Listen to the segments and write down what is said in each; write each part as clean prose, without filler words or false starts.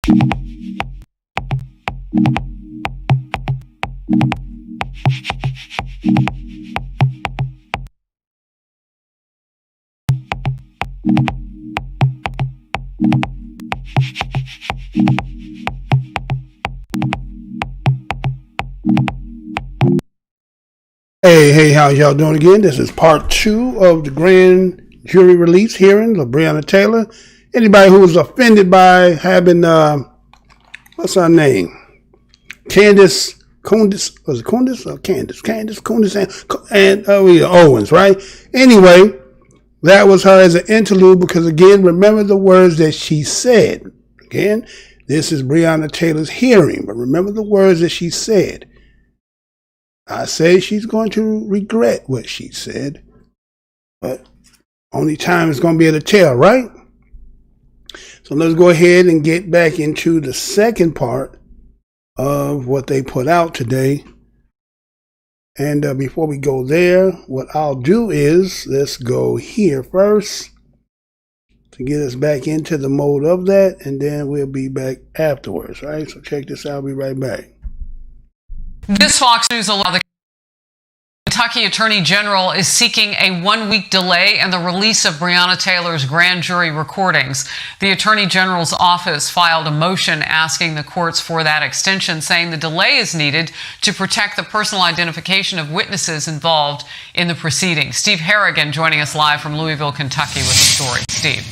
Hey, how y'all doing again? This is part 2 of the grand jury release hearing of Breonna Taylor. Anybody who was offended by having, what's her name? Candace and Owens, right? Anyway, that was her as an interlude because, again, remember the words that she said. Again, this is Breonna Taylor's hearing, but remember the words that she said. I say she's going to regret what she said, but only time is going to be able to tell, right? So let's go ahead and get back into the second part of what they put out today. And before we go there, what I'll do is let's go here first to get us back into the mode of that, and then we'll be back afterwards, right? So check this out. I'll be right back. This Fox News alert, the Kentucky Attorney General is seeking a 1-week delay in the release of Breonna Taylor's grand jury recordings. The Attorney General's office filed a motion asking the courts for that extension, saying the delay is needed to protect the personal identification of witnesses involved in the proceedings. Steve Harrigan joining us live from Louisville, Kentucky with the story. Steve.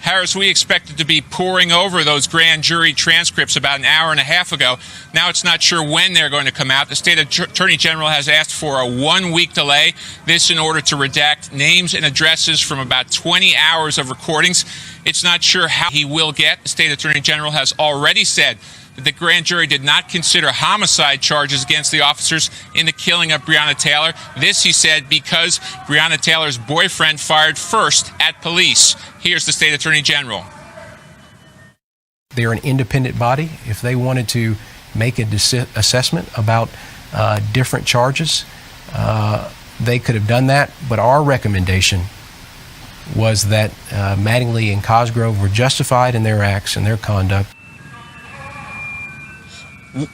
Harris, we expected to be pouring over those grand jury transcripts about an hour and a half ago. Now it's not sure when they're going to come out. The state attorney general has asked for a 1-week delay, this in order to redact names and addresses from about 20 hours of recordings. It's not sure how he will get. The state attorney general has already said that the grand jury did not consider homicide charges against the officers in the killing of Breonna Taylor. This, he said, because Breonna Taylor's boyfriend fired first at police. Here's the state attorney general. They're an independent body. If they wanted to make a assessment about different charges, they could have done that. But our recommendation was that Mattingly and Cosgrove were justified in their acts and their conduct.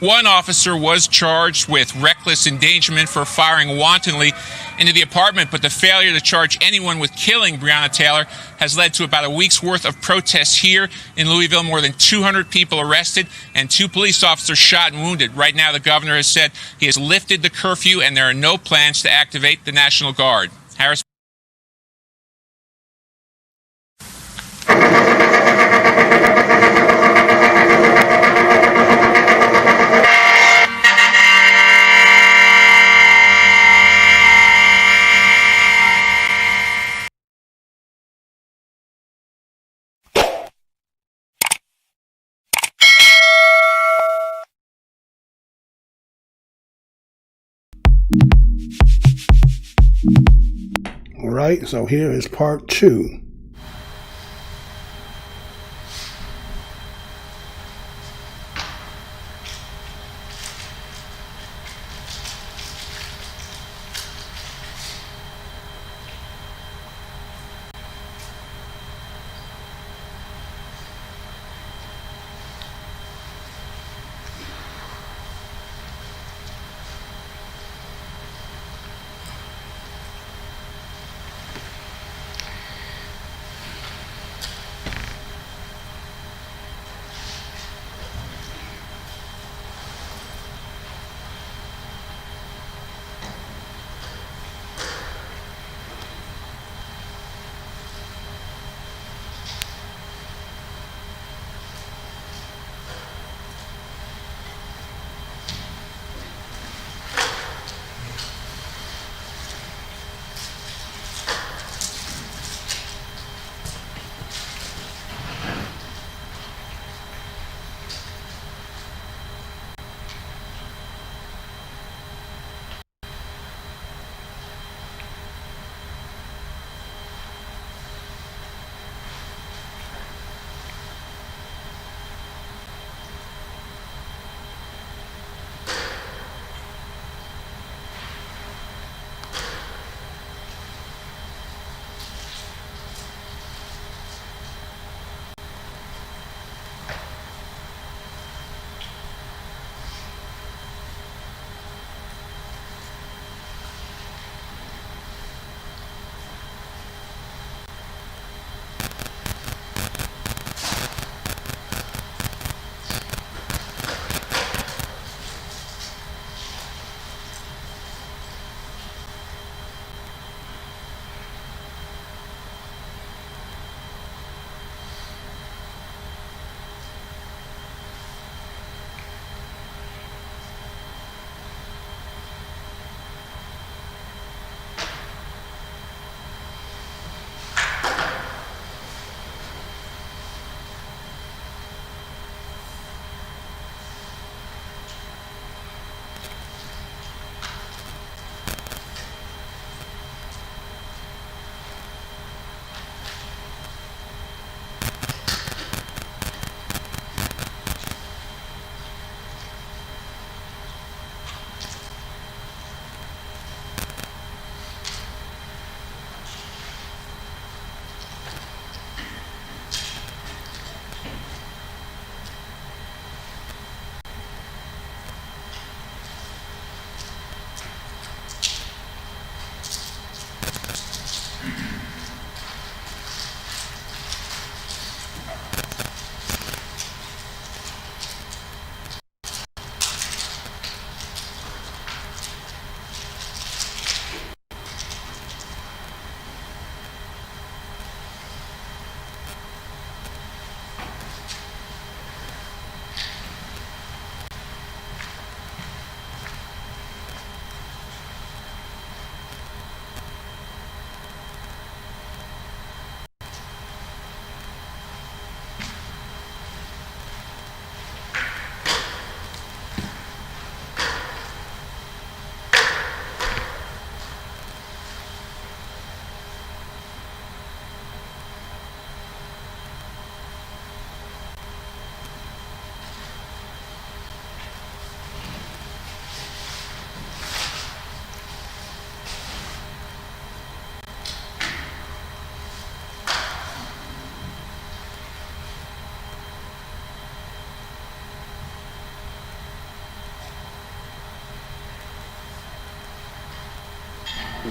One officer was charged with reckless endangerment for firing wantonly into the apartment, but the failure to charge anyone with killing Breonna Taylor has led to about a week's worth of protests here in Louisville. More than 200 people arrested and 2 police officers shot and wounded. Right now, the governor has said he has lifted the curfew and there are no plans to activate the National Guard. Harris. All right, so here is part 2.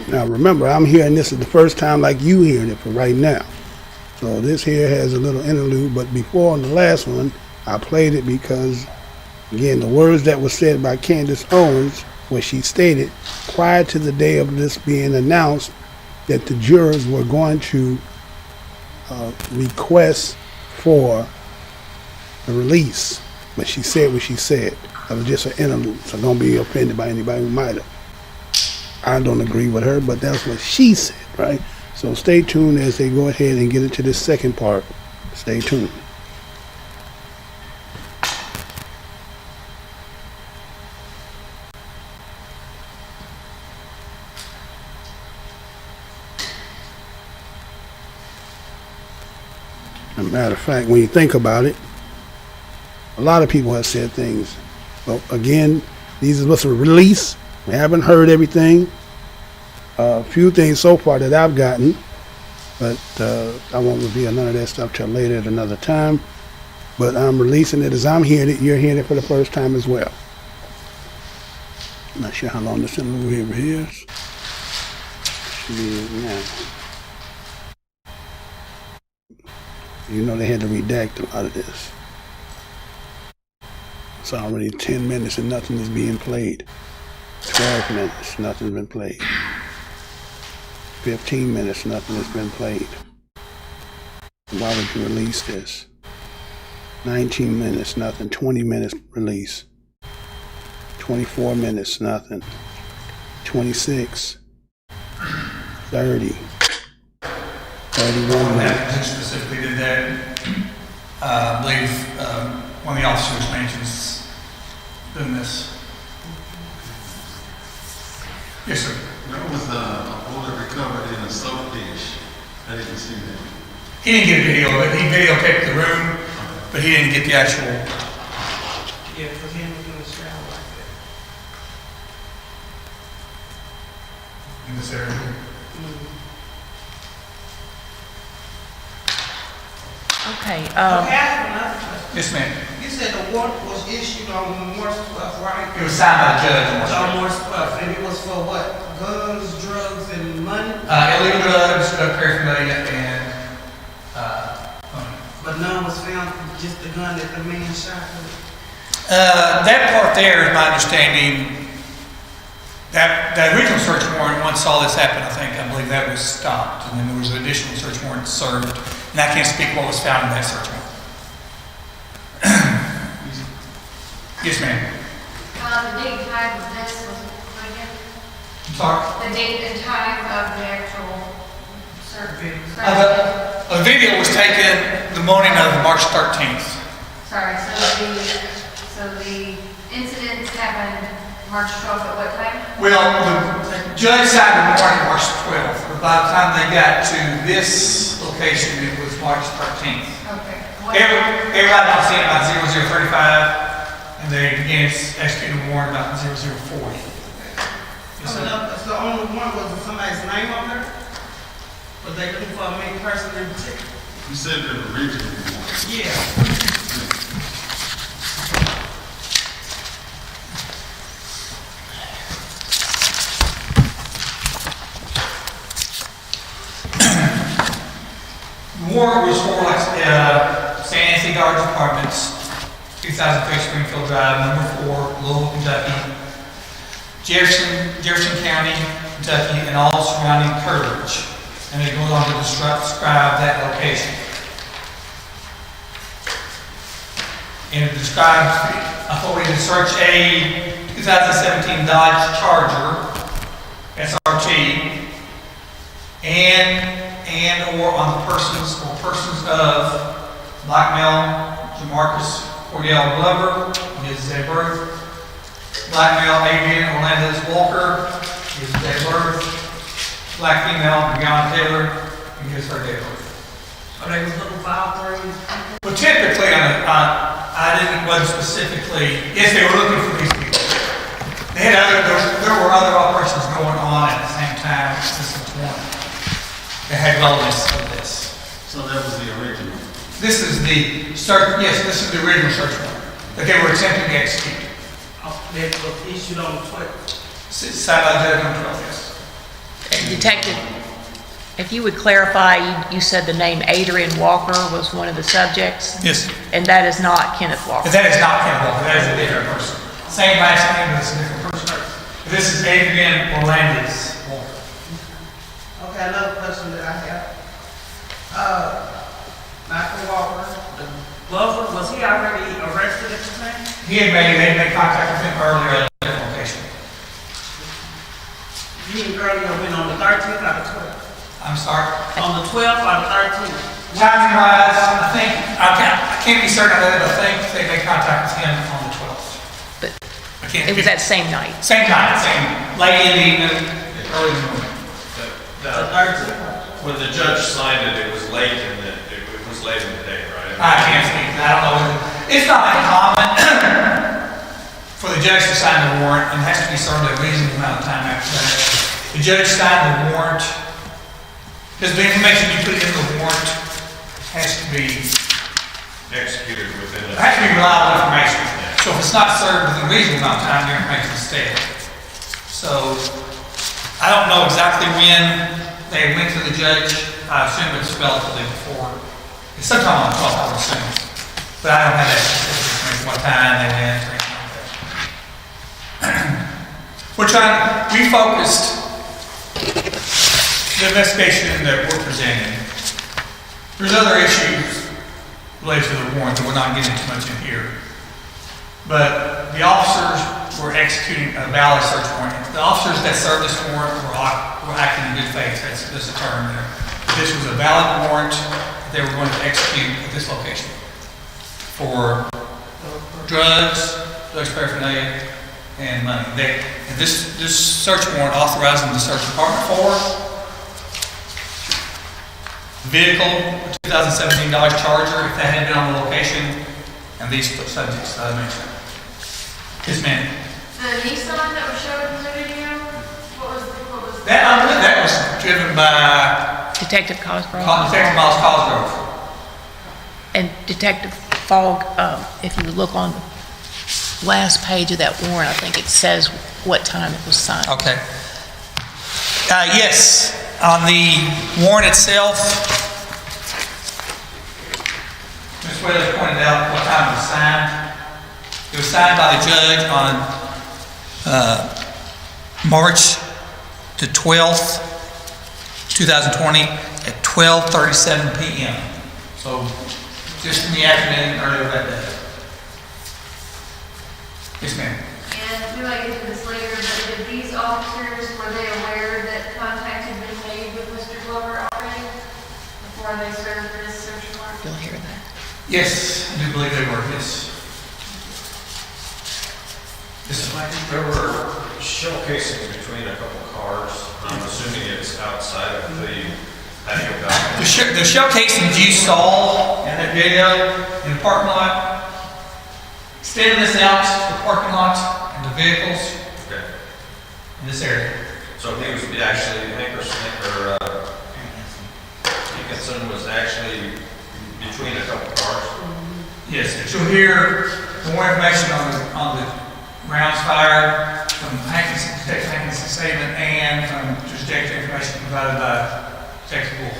Now remember, I'm hearing this is the first time like you hearing it for right now. So this here has a little interlude, but before on the last one, I played it because, again, the words that were said by Candace Owens, where she stated prior to the day of this being announced that the jurors were going to request for the release. But she said what she said. That was just an interlude, so don't be offended by anybody who might have. I don't agree with her, but that's what she said, right? So stay tuned as they go ahead and get into this second part. Stay tuned. As a matter of fact, when you think about it, a lot of people have said things. But again, these are what's a release. We haven't heard everything. A few things so far that I've gotten, but I won't reveal none of that stuff till later at another time. But I'm releasing it as I'm hearing it. You're hearing it for the first time as well. I'm not sure how long this interlude here is. Should be now. You know they had to redact a lot of this. It's already 10 minutes and nothing is being played. 12 minutes, nothing's been played. 15 minutes, nothing has been played. Why would you release this? 19 minutes, nothing. 20 minutes release. 24 minutes, nothing. 26. 30. 31 minutes. Who specifically did that? I believe one of the officers mentions doing this. Yes, sir. There was a bullet recovered in a soap dish. I didn't see that. He didn't get a video of it. He videotaped the room, but he didn't get the actual. Yeah, because he was in the shower like that. In this area. Okay, Okay, I have another question. Yes, ma'am. You said the warrant was issued on March 12th, right? It was signed by the judge. On March 12th, and it was for what? Guns, drugs, and money? Illegal drugs, drug paraphernalia, and money. But none was found, just the gun that the man shot with? That part there is my understanding. That the original search warrant, once all this happened, I believe that was stopped, and then there was an additional search warrant served, and I can't speak what was found in that search warrant. Yes, ma'am. the date and time of this was what again? I'm sorry. The date and time of the actual surgery. A video was taken the morning of March 13th. Sorry, so the incident happened March 12th at what time? Well, the judge signed the warrant March 12th, but by the time they got to this location, it was March 13th. Okay. Everybody was seeing about 0035, and they began executing the warrant about 0040. Yes, sir. That's the only one, was it somebody's name on there? Was they looking for a main person in particular? You said the original one. Yeah. The warrant was for St. Anthony Gardens Apartments, 2003 Springfield Drive, number 4, Louisville, Kentucky, Jefferson County, Kentucky, and all surrounding curtilage. And it goes on to describe that location. And it describes authority to search a 2017 Dodge Charger, SRT, and or on the persons of black male Jamarcus Cordell Glover, his day of birth, black male Adrian Orlandez Walker, his day of birth, black female Breonna Taylor, and his her day of birth. Or they was looking for all three? Well, typically, wasn't specifically, yes, they were looking for these people. They had there were other operations going on at the same time. This was one. They had wellness of this. So that was the original. This is the search. Yes, this is the original search warrant that they were attempting to execute. That was issued on the 12th. Signed by Judge on 12, yes. Detective, if you would clarify, you said the name Adrian Walker was one of the subjects? Yes. And that is not Kenneth Walker? That is not Ken Walker, that is a different person. Same last name, but it's a different person. This is Adrian Orlandis Walker. Okay, another question that I have. Michael Walker, the Glover, was he already arrested at the time? They had made contact with him earlier at a different location. You earlier been on the 13th or the 12th? I'm sorry. On the 12th or the 13th? Timing wise, I can't be certain of that, but I think they made contact with him on the 12th. But I can't. it was that same night? Same night, late in the evening, early in the morning. The 13th. When the judge signed it, it was late it was late in the day, right? I can't speak to that, I don't know. It's not uncommon for the judge to sign the warrant, and it has to be served a reasonable amount of time after that. The judge signed the warrant, because the information you put in the warrant has to be Executed within It has to be reliable information. So if it's not served within a reasonable amount of time, the information is stale. So I don't know exactly when they went to the judge. I assume it's relatively before. It's sometime on the 12th, I would assume. But I don't have that specific information, what time they went or anything like that. We focused the investigation that we're presenting. There's other issues related to the warrant that we're not getting too much in here. But the officers were executing a valid search warrant. The officers that served this warrant were acting in good faith. That's a term there. This was a valid warrant that they were going to execute at this location for drugs paraphernalia, and money. And this search warrant authorized them to search apartment 4, vehicle, a 2017 Dodge Charger, if that had been on the location, and these subjects that I mentioned. Yes, ma'am. The Nissan that was showed in the video, what was That was driven by Detective Cosgrove? Detective Miles Cosgrove. And Detective Fogg, if you look on the last page of that warrant, I think it says what time it was signed. Okay. Yes, on the warrant itself, Ms. Whaley pointed out what time it was signed. It was signed by the judge on March the 12th, 2020 at 12:37 p.m. So just in the afternoon earlier that day. Yes, ma'am. And we might get to this later, but did these officers, were they aware that contact had been made with Mr. Glover already before they served this search warrant? You'll hear that. Yes, I do believe they were, yes. There were shell casings between a couple cars. I'm assuming it's outside of the patio balcony. The shell casings you saw in that video in the parking lot, extending this out to the parking lot and the vehicles Okay. in this area. So he was actually, Dickinson was actually between a couple cars. Yes, and you'll hear more information on the rounds fired from Detective Hankinson's statement and from trajectory information provided by Detective Wolf.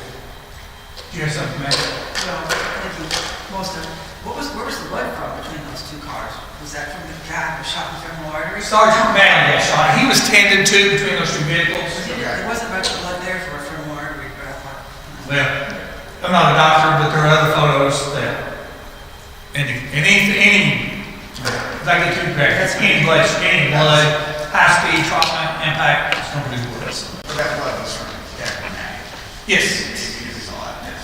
Do you have something, ma'am? No, thank you. Most of, where was the blood from between those two cars? Was that from the guy who was shot in the femoral artery? Sergeant Manley got shot. He was tended to between those two vehicles. There wasn't much blood there for a femoral artery, but I thought. Well, I'm not a doctor, but there are other photos that any like the two cracks, any blood, high speed trauma impact, it's going to do with us. But that blood was from Yes. it's all out. Yes.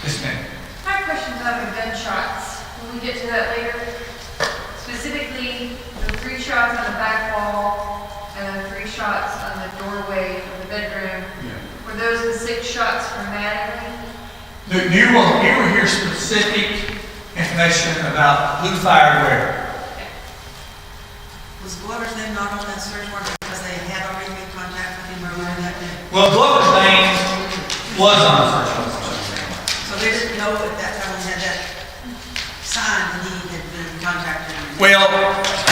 Yes, ma'am. I have questions about the gunshots. When we get to that later, specifically the 3 shots on the back wall and the 3 shots on the doorway of the bedroom. Yeah. Were those the 6 shots from Mattingly? You will hear specific information about who fired where. Was Glover's name not on that search warrant because they had already made contact with him earlier that day? Well, Glover's name was on the search warrant. So they didn't know at that time when he had that signed that he had been contacted? Well,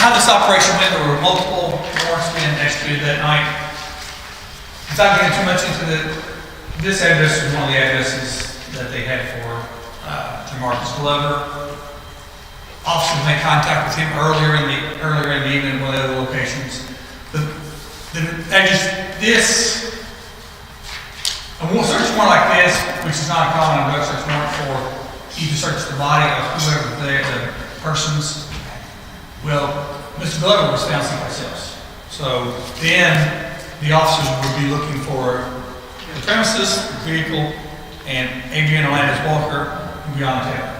how this operation went, there were multiple warrants being executed that night. Without getting too much into this address was one of the addresses that they had for Jamarcus Glover. Officers made contact with him earlier in the evening at one of the other locations. A search warrant like this, which is not common in drug search warrant for you to search the body of whoever the persons. Well, Mr. Glover was found someplace else. So then the officers would be looking for the premises, the vehicle, and Adriana Landis Walker and Breonna Taylor.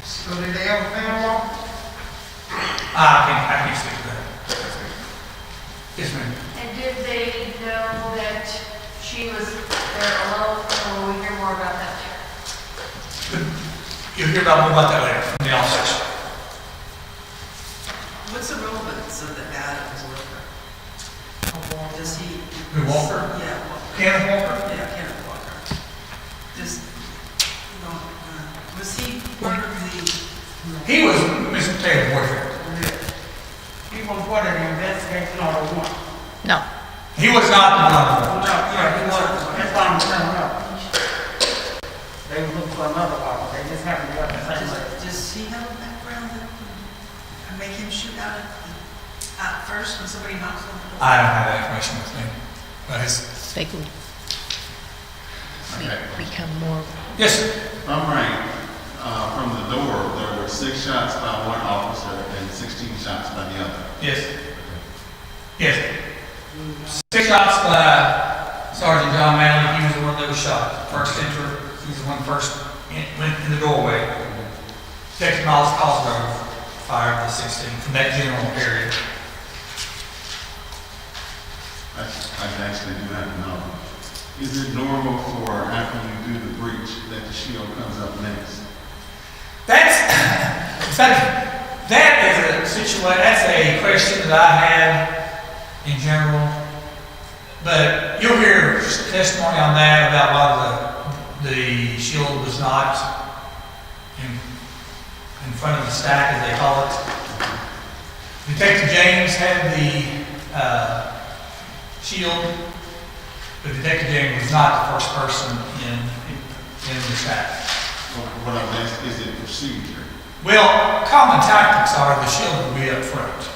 So did they ever found one? I can't speak to that. Yes, ma'am. And did they know that she was there alone, or will we hear more about that later? You'll hear more about that later from the officers. What's the relevance of the Adams Walker? Does he? The Walker? Yeah, Walker. Kenneth Walker? Yeah, Kenneth Walker. Was he part of the? He was Mr. Taylor's boyfriend. He was part of the investigation or the one? No. He was not the one. No, yeah, he was. That's why I'm telling you. They were looking for another one. They just happened to go the same way. Does he have a background that would make him shoot out at first when somebody knocks on the door? I don't have that information with me. But They could become more. yes, sir. I'm right. From the door, there were 6 shots by one officer and 16 shots by the other. Yes. Yes. 6 shots by Sergeant John Manley. He was the one that was shot. First enter. He was the one first went in the doorway. Detective Miles Cosgrove fired the 16 from that general area. I actually do have to know. Is it normal for after you do the breach that the shield comes up next? That is a situation. That's a question that I had in general. But you'll hear testimony on that about why the shield was not in front of the stack, as they call it. Detective James had the shield, but Detective James was not the first person in the stack. What I'm asking, is it procedure? Well, common tactics are the shield will be up front.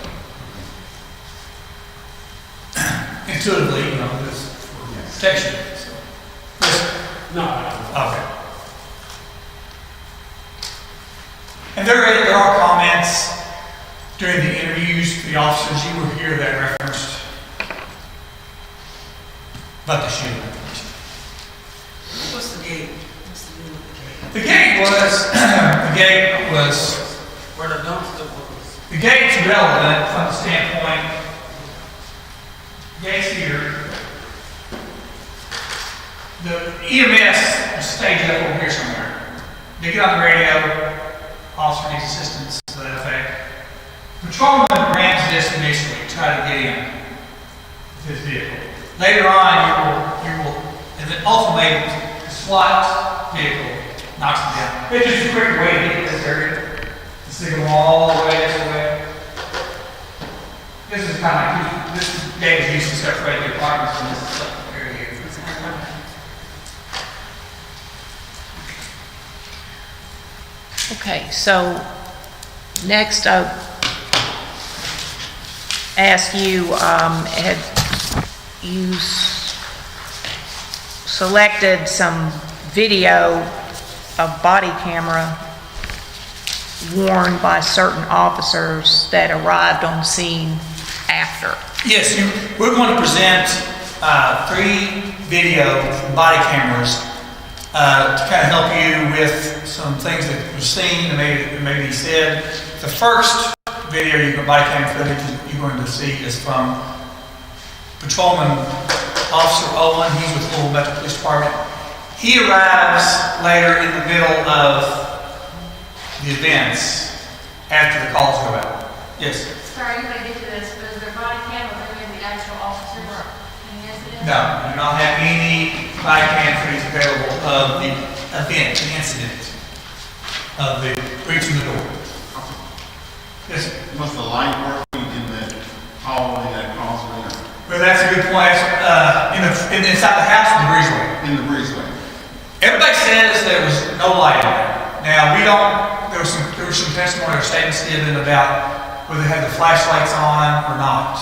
Intuitively, this for protection. So. No. Okay. And there are comments during the interviews for the officers. You will hear that referenced about the shield information. What's the gate? What's the deal with the gate? The gate was Where the dumpster was. the gate's relevant from the standpoint. Gates here. The EMS stage up over here somewhere. They get on the radio. Officer needs assistance to that effect. Patrolman ran to this initially, try to get in with his vehicle. Later on, you will, and then ultimately, the SWAT vehicle knocks him down. It's just a quick way to get to this area. Stick them all the way this way. This is kind of like, this gate is used to separate the apartments from this area here. Okay, so next I ask you, had you selected some video of body camera worn by certain officers that arrived on scene after? Yes, we're going to present 3 video body cameras to kind of help you with some things that were seen and maybe said. The first video body camera footage you're going to see is from Patrolman Officer Owen. He's with Louisville Metro Police Department. He arrives later in the middle of the events after the calls go out. Yes? Sorry, you may get to this, but is there body cam of any of the actual officers in the incident? No, we do not have any body cam footage available of the event, the incident of the breaching the door. Yes, sir. Was the light working in that hallway, that crossway? Well, that's a good point. Inside the house in the breezeway. In the breezeway. Everybody says there was no light in there. Now, we don't, there was some testimony or statements given about whether they had the flashlights on or not.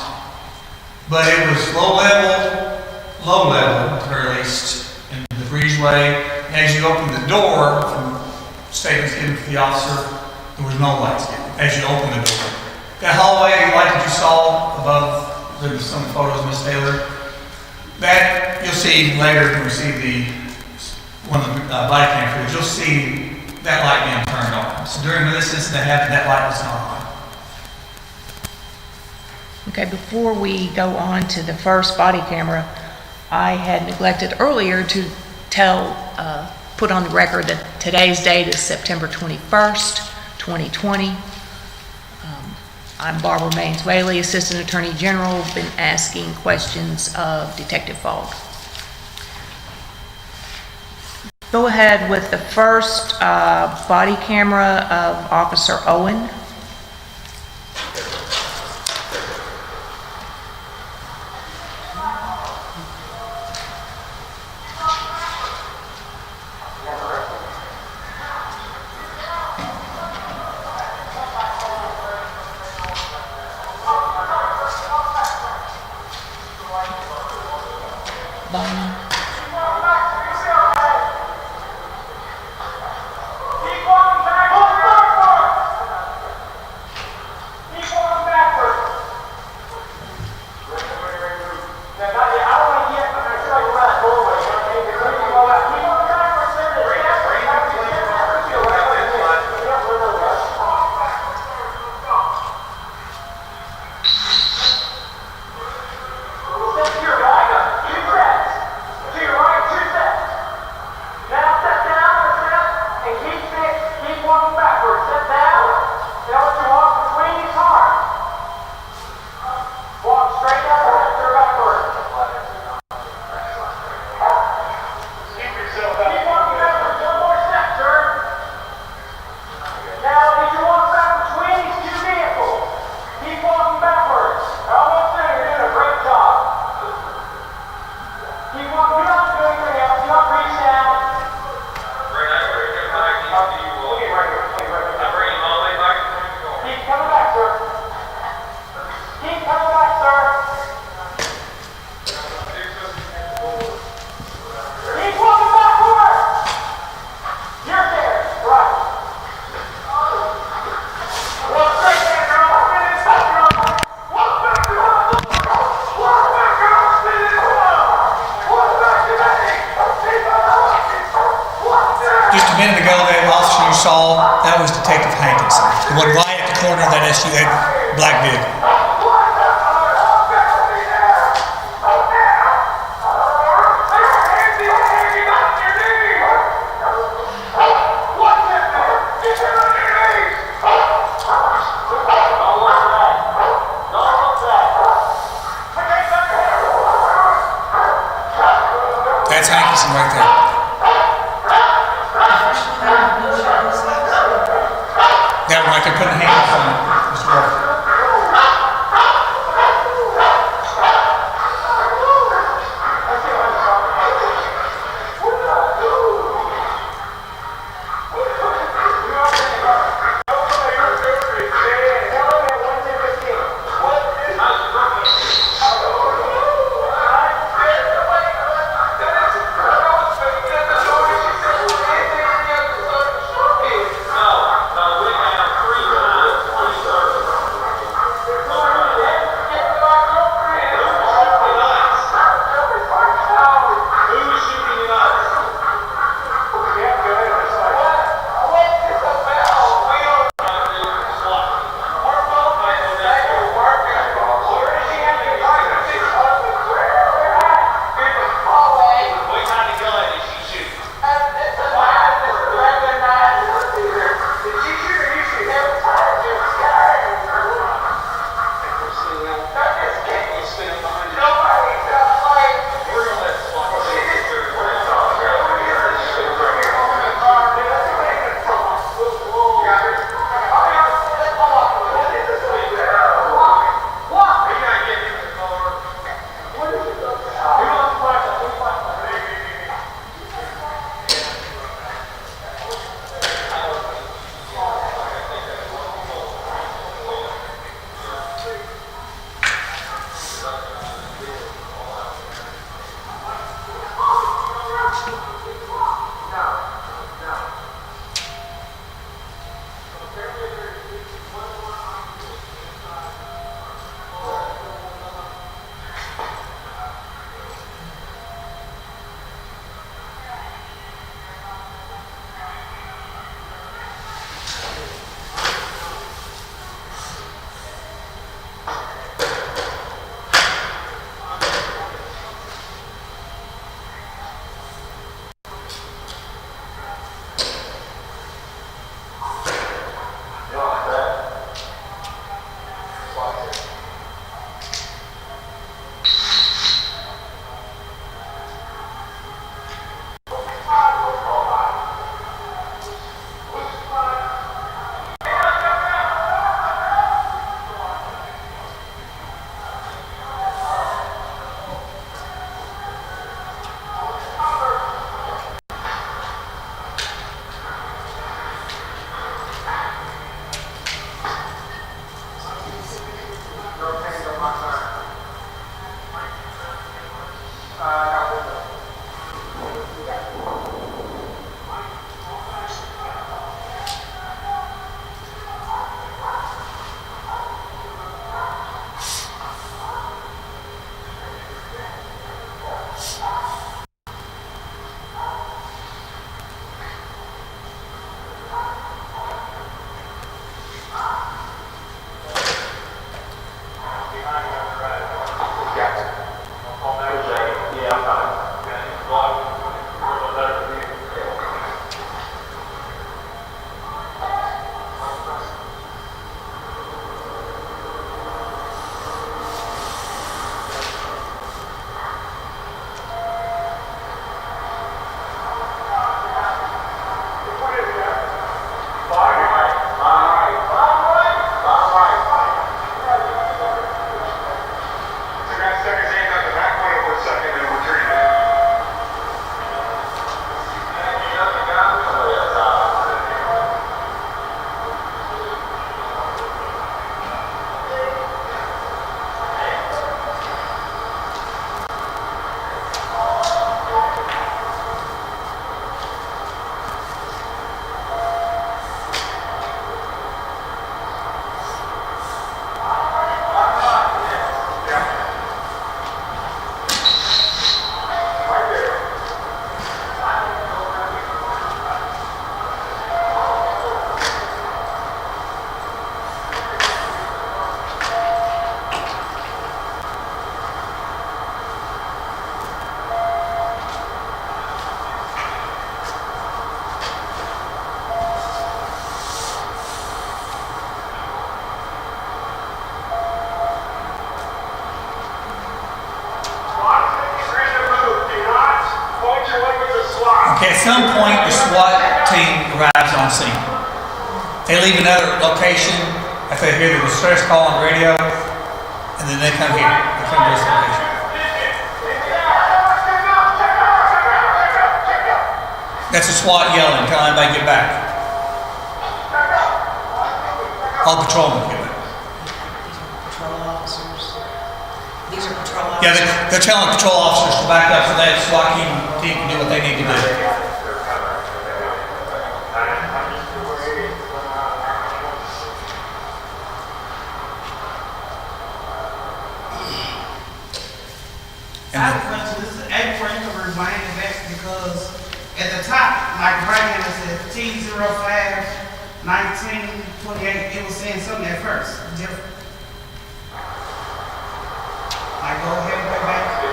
But it was low level, at the very least, in the breezeway. And as you open the door, from statements given to the officer, there was no lights given as you open the door. That hallway light that you saw above some photos, Ms. Taylor, that you'll see later when we see one of the body cam footage, you'll see that light being turned on. So during this incident that happened, that light was not on. Okay, before we go on to the first body camera, I had neglected earlier to put on the record that today's date is September 21st, 2020. I'm Barbara Maines Whaley, Assistant Attorney General, been asking questions of Detective Fogg. Go ahead with the first body camera of Officer Owen. That was Detective Hankinson, the one right at the corner of that black vehicle. That's Hankinson right there. That one right there, putting hands on Mr. Walker. some point, the SWAT team arrives on scene. They leave another location if they hear the distress call on the radio, and then they come here. They come to this location. That's a SWAT yelling, telling everybody to get back. All patrolmen get back. Patrol officers. These are patrol officers. Yeah, they're telling patrol officers to back up so that SWAT team can do what they need to do. I have a question. This is April reminding that because at the top, like right here, it says T05-1928. It was saying something at first. Different. I go ahead and go back.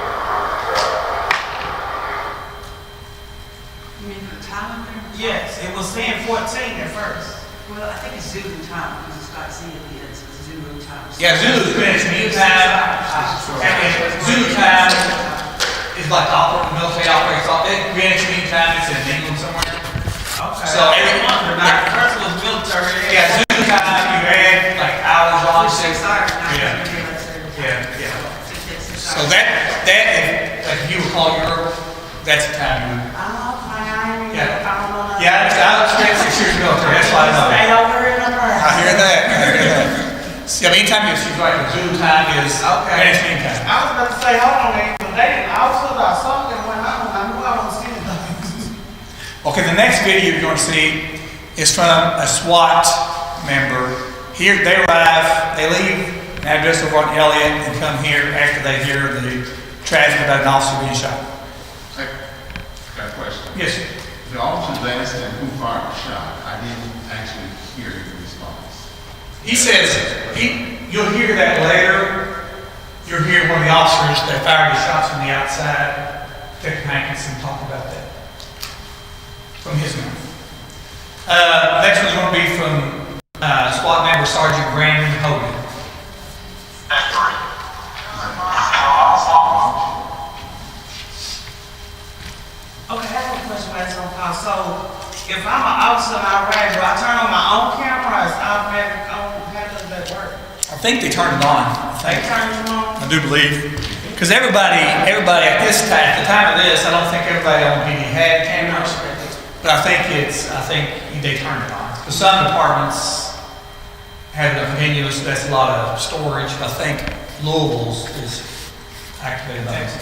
You mean for the time there? Yes, it was saying 14 at first. Well, I think it's Zulu time, because it's got Z at the end, so it's Zulu time. Yeah, Zulu's Greenwich Mean Time. And Zulu time is like the military operates off it. Greenwich Mean Time is in England somewhere. Okay. So everyone, the first was military. yeah, Zulu time you had like hours on. Yeah. So that like if you would call Europe, that's the time you would. Yeah. Yeah, I was 6 years military, that's why I know. Stay over here in the front. I hear that. See, I mean, anytime you see like the Zulu time is Greenwich Mean Time. I was about to say, hold on, man, but they didn't also about something went on. I knew I wasn't seeing things. Okay, the next video you're going to see is from a SWAT member. Here, they arrive, they leave an address over on Elliott and come here after they hear the tragedy about an officer being shot. I got a question. Yes, sir. The officers asked him who fired the shot. I didn't actually hear the response. He says, you'll hear that later. You'll hear one of the officers that fired the shots from the outside, Dick Hankinson, talk about that from his mouth. Next one's going to be from SWAT member Sergeant Brandon Hogan. Okay, I have a question while it's on pause. So, if I'm an officer and I ride, do I turn on my own camera or is it automatic on? How does that work? I think they turned it on. They turn it on? I do believe. Because everybody at this time, at the time of this, I don't think everybody on PD had cameras. But I think they turned it on. Because some departments have it continuous, that's a lot of storage. But I think Louisville's is activated by it.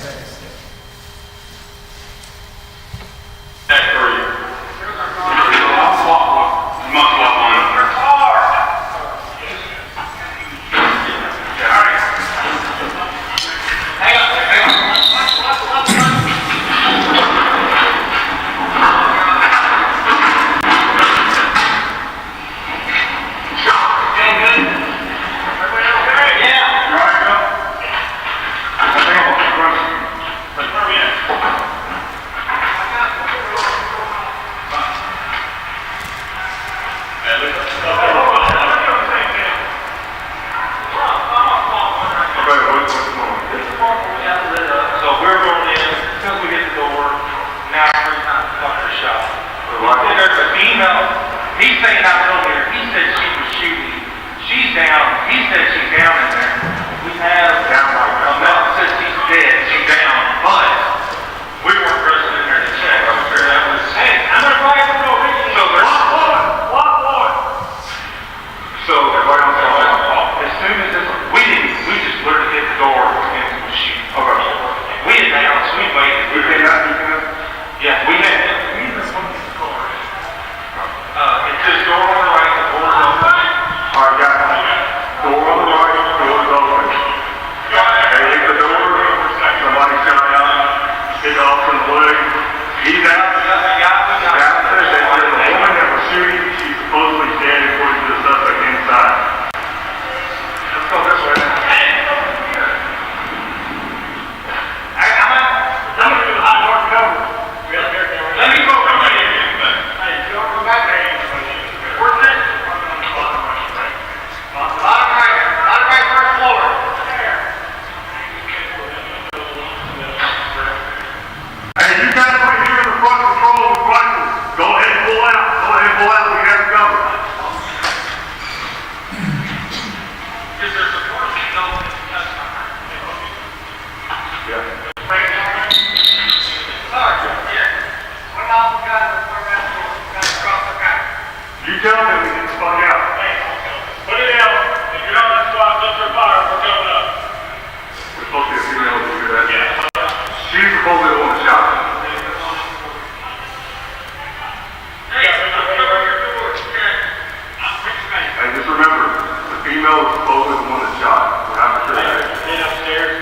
Yeah, we had. It says door female was supposedly the one that shot. We're not for sure. Been upstairs.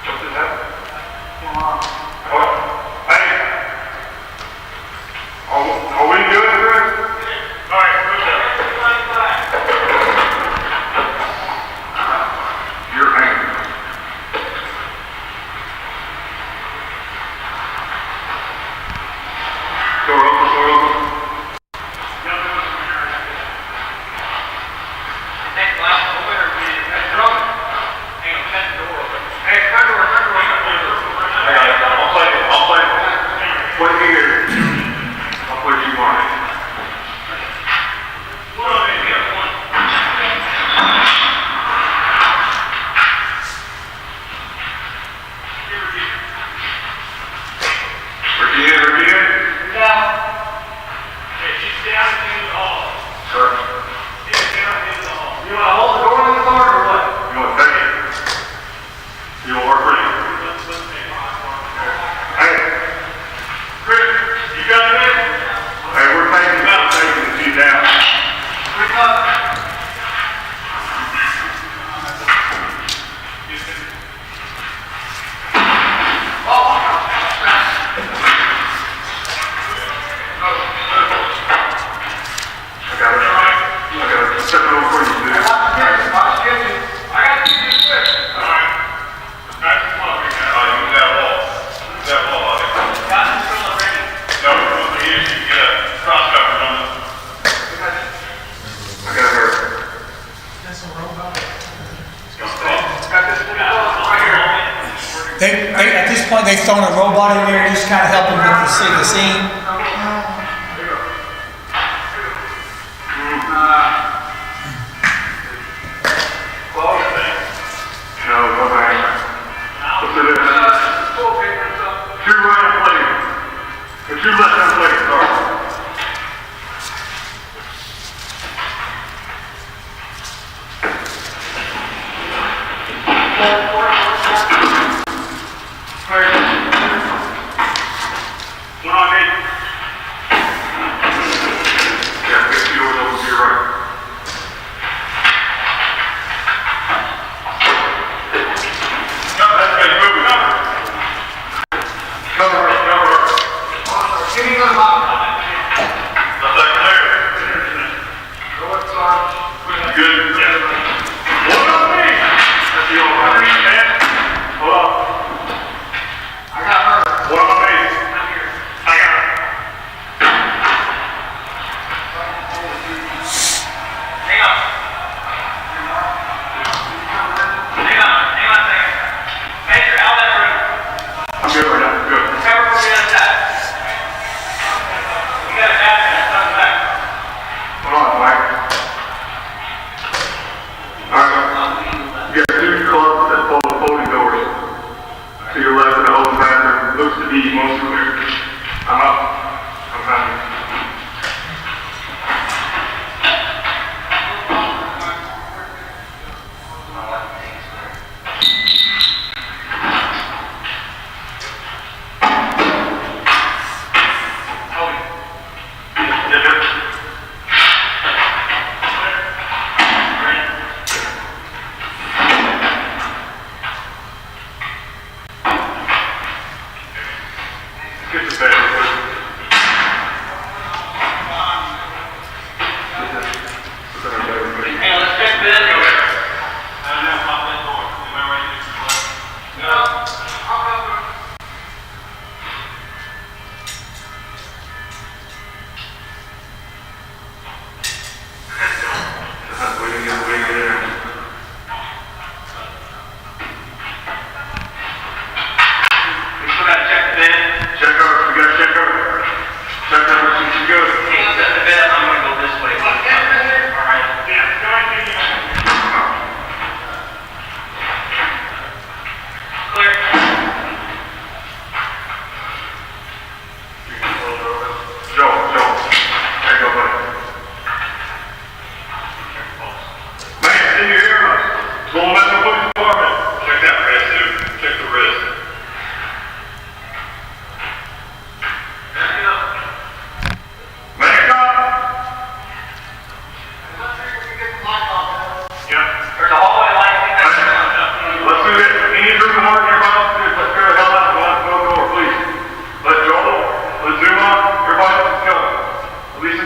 What's his name? Oh, hey. Are we good, Chris? All right, who's up? Your hand. Door open, door open. Play here. I'll play you one. Ricky in. Yeah. She's down in the hall. Sir. She's down in the hall. You want to hold the door in the car or what? You want to take it? You want to work with it? Hey. Chris, you got it? Hey, we're taking you down. Quick up. I got to step it over for you, dude. I got to keep this quick. All right. Nice and slow. Move that wall. Move that wall. Got this from already. No, over here, you can get a cross cover on this. I got her. That's a robot. At this point, they've thrown a robot in there, just kind of helping with the scene. No, go back. What's it? Two right plates. The two left-hand plates, sorry. One on me. Yeah, get the doors over to your right. No, that's good. Move it. Cover her. Give me the box. Left leg clear. Good. Yeah. One on me. That's the old one. Man. Hold on. I got her. One on me. I got her. Hang on. Hang on a second. Major, out of that room. I'm good right now. Good. Cover from the other side.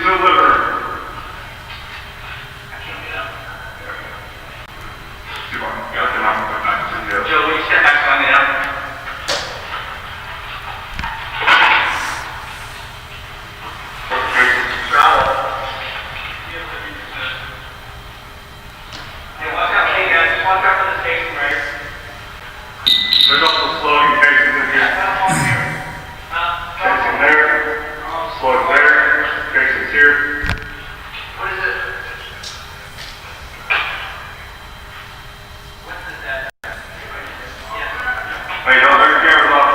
the living room. Joe, will you step back so I may know? Hey, watch out, hey guys, watch out for the station right here. There's also floating cases in here. Case in there, float there, cases here. What is it? What's this at? Hey, don't turn your cameras off.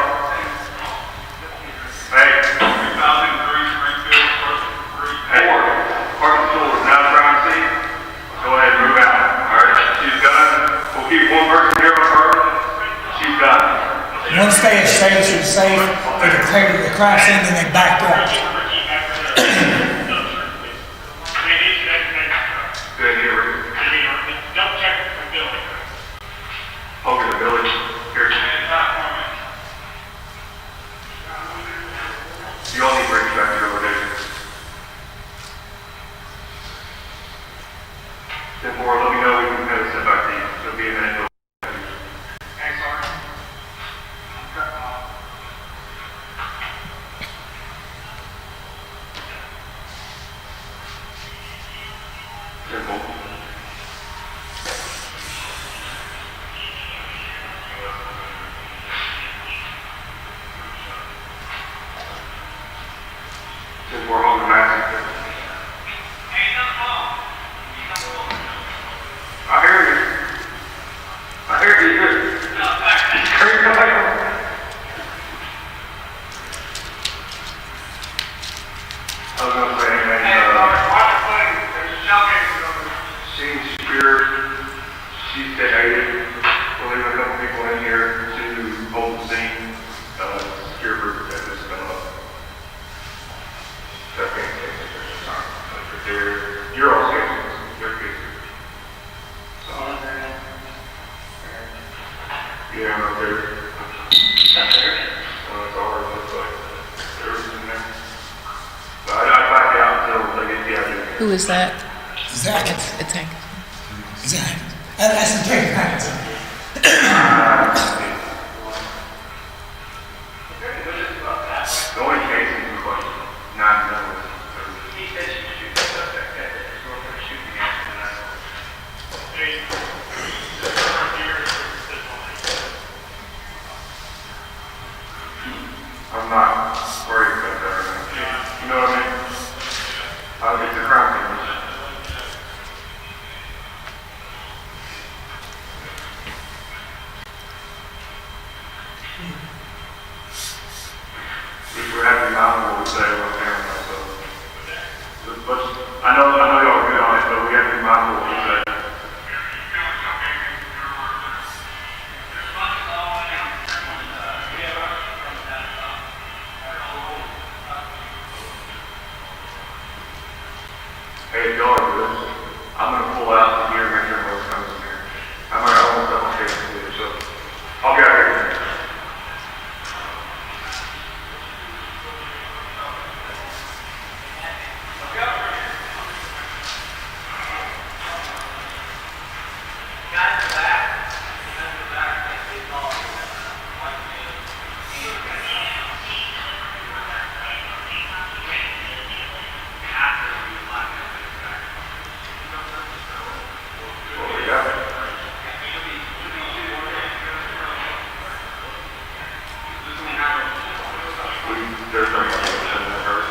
Hey. 2003 Springfield, Hey, Parking School is now trying to see. Go ahead and move out. Alright, she's done. We'll keep one person here on her. She's done. Once they established it safe, they declared it a crime scene, then they backed up. Good here. Double check the building. Okay, the village. Here. You all need to bring back to your location. 10-4, let me know we can have a set back to you. It'll be a minute. Thanks, Sergeant. Simple. We're on the massive. I hear you. I hear you. Hurry up. I was gonna say anything. Seems secure. She's sedated. We're leaving a couple people in here to hold the scene. Secure group that is coming up. You're all cases. They're cases. Yeah, I'm up there. It's ours, looks like. There's in there. But I back out until they get the idea. Who is that? Zach. It's Hank. Zach. That's the thing, Hank. The only case is like 9 minutes. He said she should shoot the suspect at the store for shooting accident. I'm not worried about that right now. You know what I mean? I'll get the crime scene. We have to be mindful of what we say about camera, so. I know y'all are good on it, but we have to be mindful of what we say. Hey, y'all are good. I'm gonna pull out the gear and make sure what's comes in here. I'm gonna own double check it, so I'll get out of here. What we got? There's no money in the hurt.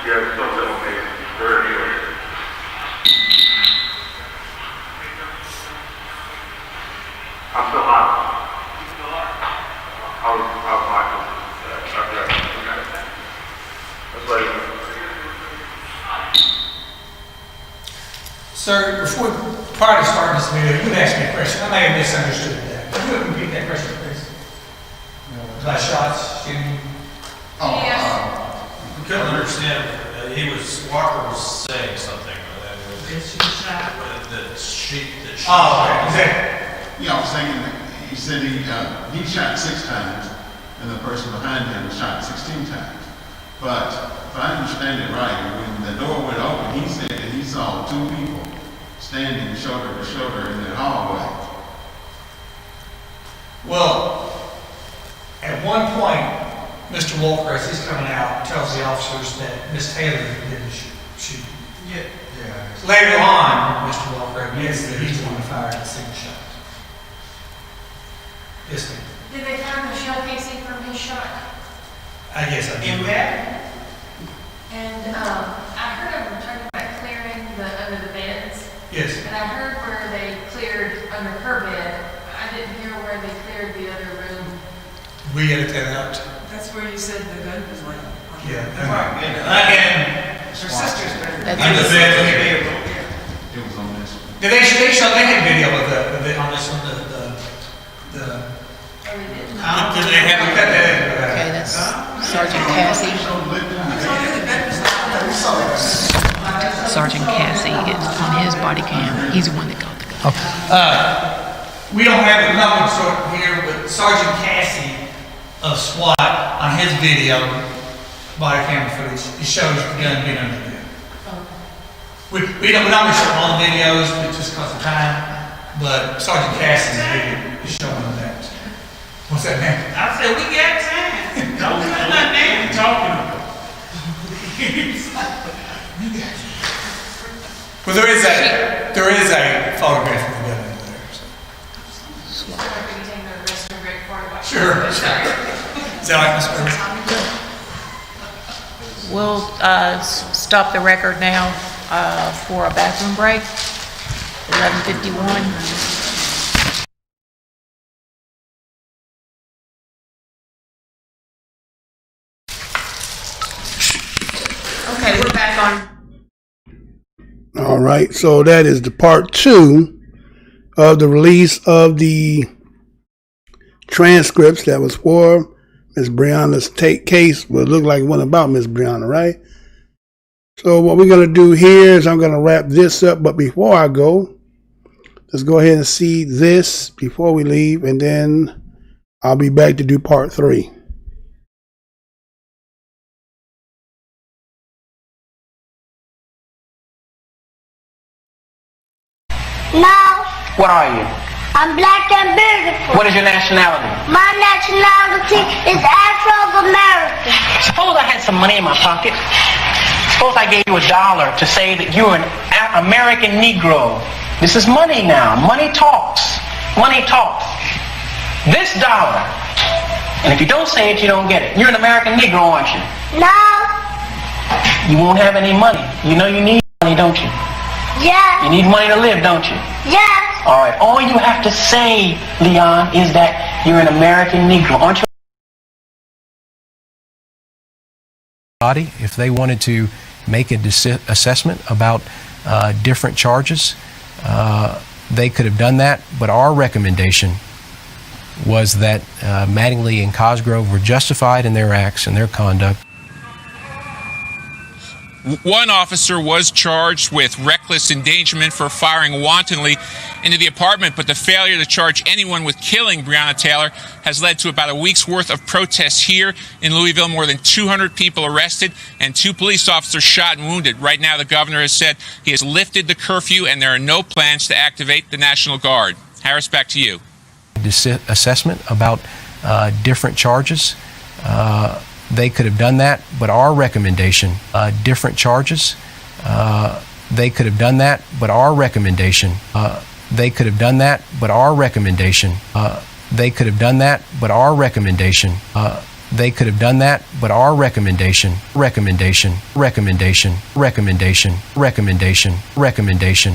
Yeah, it's still several cases. Very good. I'm still hot. I was hot. That's like. Sir, prior to starting this video, you asked me a question. I may have misunderstood that. Could you repeat that question, please? Last shots, shooting? We couldn't understand, Walker was saying something. This was shot. The sheet. Oh, okay. Exactly. Yeah, I was thinking that he said he shot 6 times, and the person behind him shot 16 times. But if I understand it right, when the door went open, he said that he saw 2 people standing shoulder to shoulder in the hallway. Well, at one point, Mr. Walker, as he's coming out, tells the officers that Miss Taylor didn't shoot. Yeah. Later on, Mr. Walker admits that he's the one who fired the 6 shots. Yes, ma'am. Did they find the shell casing from his shot? I guess I did. In where? And I heard them talking about clearing under the beds. Yes. And I heard where they cleared under her bed. I didn't hear where they cleared the other room. We edited that out. That's where you said the gun was laying. Yeah. Right. And Her sister's better. under the bed. It was on this one. Did they show they had video of the on this one, Oh, we didn't. did they have to cut that in? Okay, that's Sergeant Cassie. Sergeant Cassie is on his body cam. He's the one that got the gun. We don't have the numbers here, but Sergeant Cassie of SWAT on his video, body camera footage, it shows the gun being under the bed. We don't show all the videos, but just because of time, but Sergeant Cassie's video is showing that. What's that, man? I said, we got time. Don't cut nothing down. Talking. Well, there is a photograph of the gun in there. So. Sure. Is that like Ms. Burns? We'll stop the record now for a bathroom break, 11:51. Okay, we're back on. All right, so that is the part 2 of the release of the transcripts that was for Miss Breonna's case. Well, it looked like it wasn't about Miss Breonna, right? So what we're going to do here is I'm going to wrap this up, but before I go, let's go ahead and see this before we leave, and then I'll be back to do part 3. No. What are you? I'm black and beautiful. What is your nationality? My nationality is Afro-American. Suppose I had some money in my pocket. Suppose I gave you $1 to say that you're an American Negro. This is money now. Money talks. Money talks. This dollar. And if you don't say it, you don't get it. You're an American Negro, aren't you? No. You won't have any money. You know you need money, don't you? Yeah. You need money to live, don't you? Yeah. All right. All you have to say, Leon, is that you're an American Negro, aren't you? Body, if they wanted to make a assessment about different charges, they could have done that. But our recommendation was that Mattingly and Cosgrove were justified in their acts and their conduct. One officer was charged with reckless endangerment for firing wantonly into the apartment, but the failure to charge anyone with killing Breonna Taylor has led to about a week's worth of protests here in Louisville. More than 200 people arrested and 2 police officers shot and wounded. Right now, the governor has said he has lifted the curfew and there are no plans to activate the National Guard. Harris, back to you. Assessment about different charges. They could have done that, but our recommendation, different charges, they could have done that, but our recommendation, they could have done that, but our recommendation, they could have done that, but our recommendation, they could have done that, but our recommendation, recommendation, recommendation, recommendation, recommendation, recommendation.